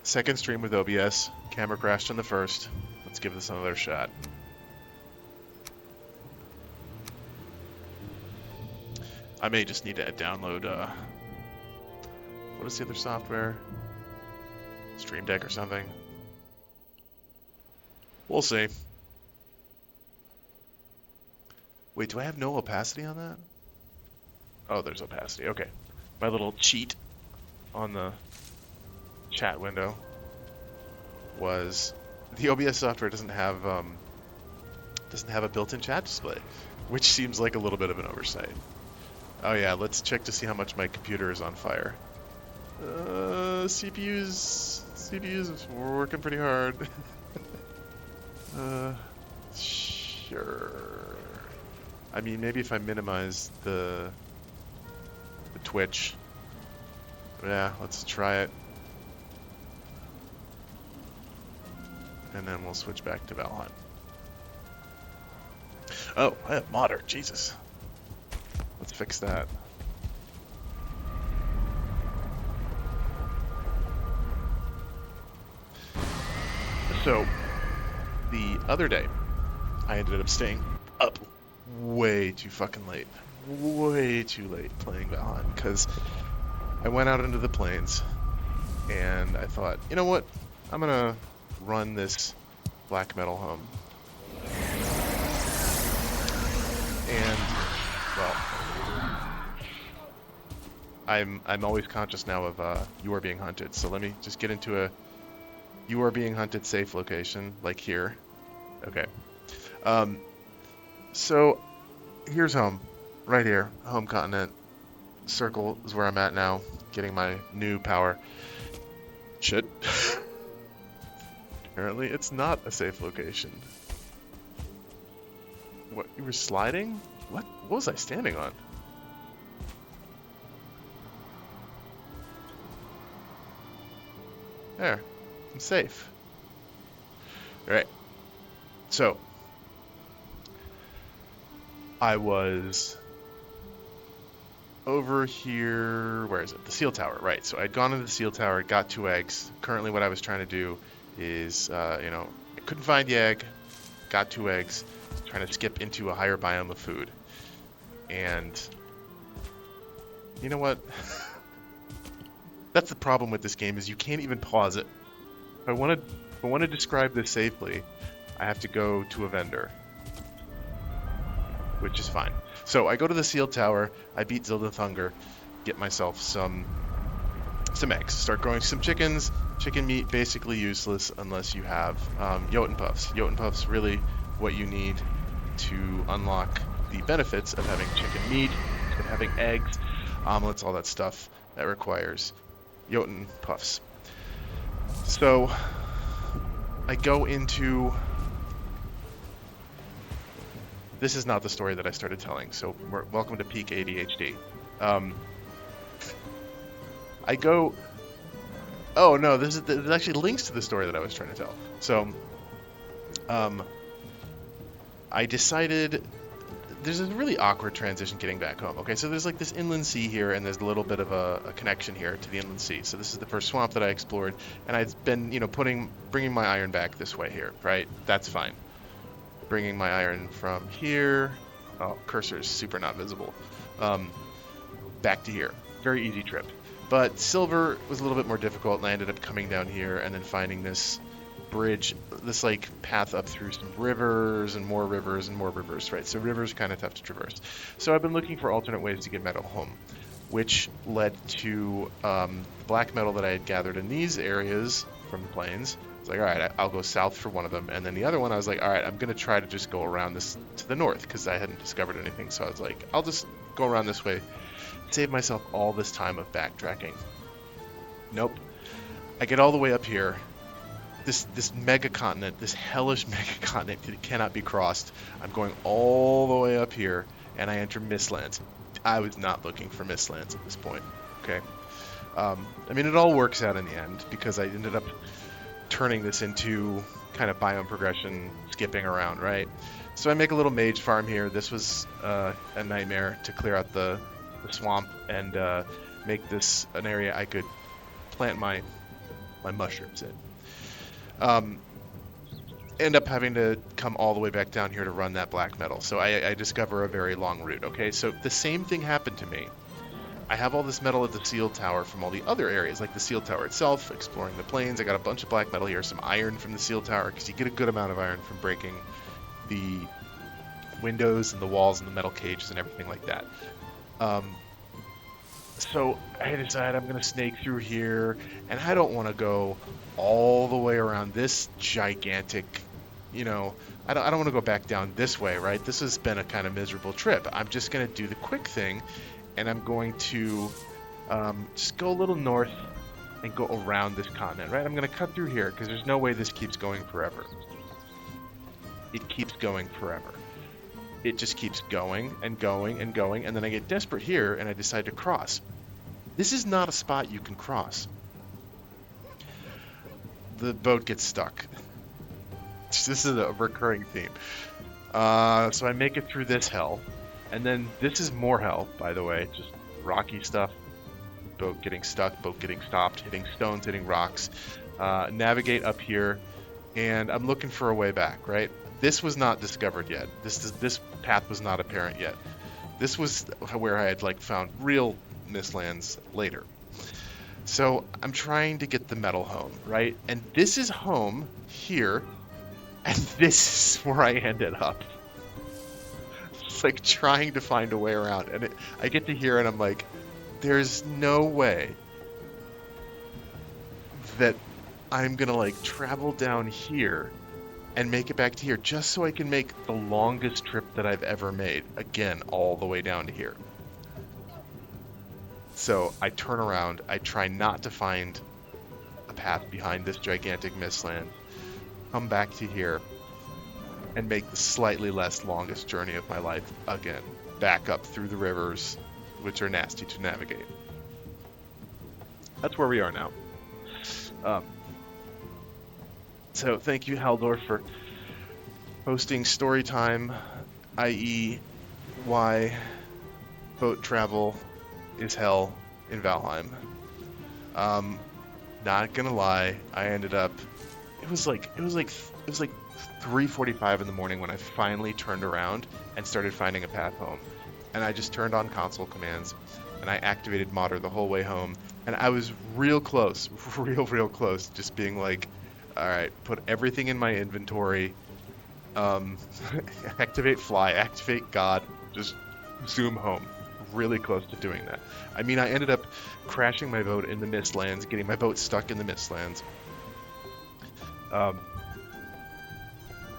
Second stream with OBS. Camera crashed on the first. Let's give this another shot. I may just need to download, what is the other software? Stream Deck or something. We'll see. Wait, do I have no opacity on that? Oh, there's opacity. Okay. My little cheat on the chat window was the OBS software doesn't have a built-in chat display, which seems like a little bit of an oversight. Oh yeah, let's check to see how much my computer is on fire. CPU's working pretty hard. Sure. I mean, maybe if I minimize the Twitch. Yeah, let's try it. And then we'll switch back to Valheim. Oh, I have modder. Jesus. Let's fix that. So, the other day, I ended up staying up way too fucking late. Way too late playing Valheim, because I went out into the plains, and I thought, you know what? I'm gonna run this black metal home. And, well, I'm always conscious now of you are being hunted, so let me just get into a you are being hunted safe location, like here. Okay. So here's home, right here, home continent. Circle is where I'm at now, getting my new power. Shit. Apparently it's not a safe location. What, you were sliding? What was I standing on? There, I'm safe. Alright, so I was over here, where is it? The seal tower, right. So I'd gone into the seal tower, got 2 eggs. Currently what I was trying to do is, I couldn't find the egg, got 2 eggs, trying to skip into a higher biome of food. And you know what? That's the problem with this game, is you can't even pause it. If I want to describe this safely, I have to go to a vendor, which is fine. So I go to the seal tower, I beat Zildith Hunger, get myself some eggs, start growing some chickens. Chicken meat basically useless unless you have Jotun puffs. Jotun puffs really what you need to unlock the benefits of having chicken meat, of having eggs, omelets, all that stuff that requires Jotun puffs. So I go into... This is not the story that I started telling, so welcome to peak ADHD. I go... Oh no, this actually links to the story that I was trying to tell. So, I decided... There's a really awkward transition getting back home. Okay, so there's like this inland sea here, and there's a little bit of a connection here to the inland sea. So this is the first swamp that I explored, and I've been, bringing my iron back this way here, right? That's fine. Bringing my iron from here. Oh, cursor is super not visible. Back to here. Very easy trip. But silver was a little bit more difficult, and I ended up coming down here and then finding this bridge, this like path up through some rivers and more rivers and more rivers, right? So rivers kind of tough to traverse. So I've been looking for alternate ways to get metal home, which led to black metal that I had gathered in these areas from the plains. I was like, all right, I'll go south for one of them, and then the other one I was like, all right, I'm gonna try to just go around this to the north because I hadn't discovered anything. So I was like, I'll just go around this way, save myself all this time of backtracking. Nope. I get all the way up here. This mega continent, this hellish mega continent, it cannot be crossed. I'm going all the way up here, and I enter Mistlands. I was not looking for Mistlands at this point. Okay. I mean, it all works out in the end because I ended up turning this into kind of biome progression, skipping around, right? So I make a little mage farm here. This was a nightmare to clear out the swamp and make this an area I could plant my my mushrooms in. Um, End up having to come all the way back down here to run that black metal. So I discover a very long route. Okay, so the same thing happened to me. I have all this metal at the seal tower from all the other areas, like the seal tower itself, exploring the plains. I got a bunch of black metal here, some iron from the seal tower, because you get a good amount of iron from breaking the windows and the walls and the metal cages and everything like that. So I decide I'm going to snake through here, and I don't want to go all the way around this gigantic, I don't want to go back down this way, right? This has been a kind of miserable trip. I'm just going to do the quick thing, and I'm going to just go a little north and go around this continent, right? I'm going to cut through here, because there's no way this keeps going forever. It keeps going forever. It just keeps going and going and going, and then I get desperate here and I decide to cross. This is not a spot you can cross. The boat gets stuck. This is a recurring theme. So I make it through this hell, and then this is more hell, by the way, just rocky stuff. Boat getting stuck, boat getting stopped, hitting stones, hitting rocks. Navigate up here, and I'm looking for a way back, right? This was not discovered yet. This path was not apparent yet. This was where I had found real mistlands later. So I'm trying to get the metal home, right? And this is home here, and this is where I ended up. It's like trying to find a way around, and I get to here, and I'm like, there's no way that I'm gonna travel down here and make it back to here just so I can make the longest trip that I've ever made, again, all the way down to here. So I turn around, I try not to find a path behind this gigantic mistland, come back to here, and make the slightly less longest journey of my life again, back up through the rivers, which are nasty to navigate. That's where we are now. So thank you, Haldor, for hosting Storytime, i.e. why boat travel is hell in Valheim. Not gonna lie, I ended up. It was like 3:45 in the morning when I finally turned around and started finding a path home, and I just turned on console commands and I activated Modder the whole way home, and I was real close, real close, just being like, all right, put everything in my inventory, activate fly, activate God, just zoom home. Really close to doing that. I mean, I ended up crashing my boat in the Mistlands, getting my boat stuck in the Mistlands.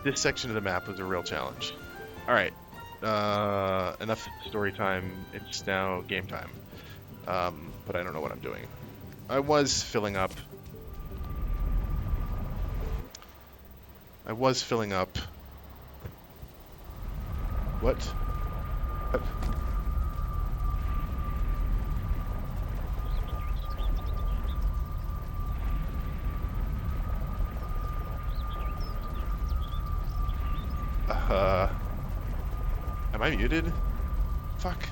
This section of the map was a real challenge. All right, enough story time. It's now game time. But I don't know what I'm doing. I was filling up. What? Am I muted? Fuck.